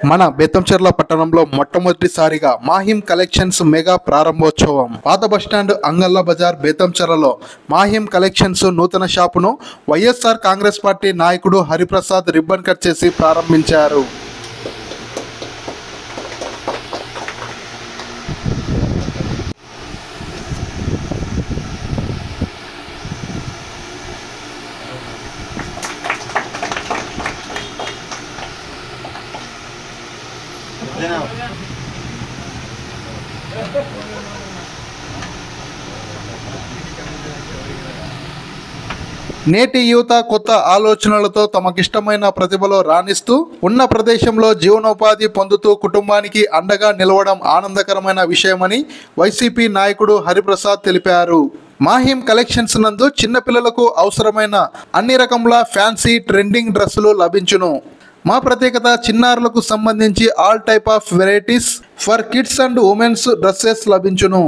మన బేతంచెర్ల పట్టణంలో మొట్టమొదటిసారిగా మాహిం కలెక్షన్స్ మెగా ప్రారంభోత్సవం. పాత బస్టాండ్ అంగళ్ళ బజార్ బేతంచెర్లలో మాహిం కలెక్షన్స్ నూతన షాపును వైఎస్ఆర్ కాంగ్రెస్ పార్టీ నాయకుడు హరిప్రసాద్ రిబ్బన్ కట్ చేసి ప్రారంభించారు. నేటి యువత కొత్త ఆలోచనలతో తమకిష్టమైన ప్రతిభలో రాణిస్తూ ఉన్న ప్రదేశంలో జీవనోపాధి పొందుతూ కుటుంబానికి అండగా నిలవడం ఆనందకరమైన విషయమని వైసీపీ నాయకుడు హరిప్రసాద్ తెలిపారు. మాహిం కలెక్షన్స్ నందు చిన్నపిల్లలకు అవసరమైన అన్ని రకముల ఫ్యాన్సీ ట్రెండింగ్ డ్రెస్సులు లభించును. మా ప్రత్యేకత చిన్నారులకు సంబంధించి all type of varieties for kids and women's dresses లభించును.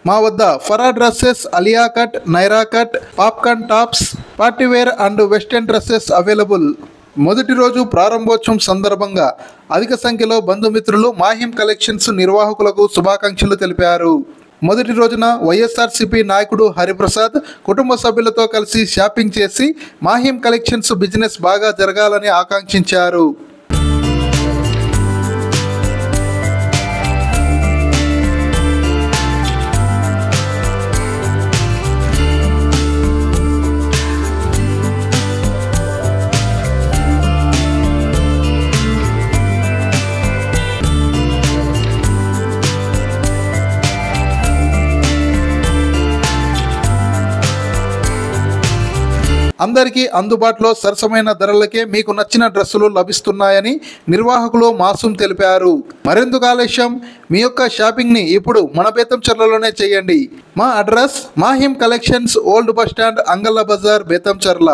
మా వద్ద ఫరా dresses, Alia cut, Naira cut, popcorn tops, party wear and western dresses available. మొదటి రోజు ప్రారంభోత్సవం సందర్భంగా అధిక సంఖ్యలో బంధుమిత్రులు మాహిం కలెక్షన్స్ నిర్వాహకులకు శుభాకాంక్షలు తెలిపారు. మొదటి రోజున వైఎస్ఆర్సీపీ నాయకుడు హరిప్రసాద్ కుటుంబ సభ్యులతో కలిసి షాపింగ్ చేసి మాహిం కలెక్షన్స్ బిజినెస్ బాగా జరగాలని ఆకాంక్షించారు. అందరికీ అందుబాటులో సరసమైన ధరలకే మీకు నచ్చిన డ్రెస్సులు లభిస్తున్నాయని నిర్వాహకులు మాసూం తెలిపారు. మరెందుకు ఆలస్యం, మీ యొక్క షాపింగ్ని ఇప్పుడు మన బేతంచెర్లలోనే చేయండి. మా address Mahim collections, old bus stand, Angalla Bazar, Betamcherla.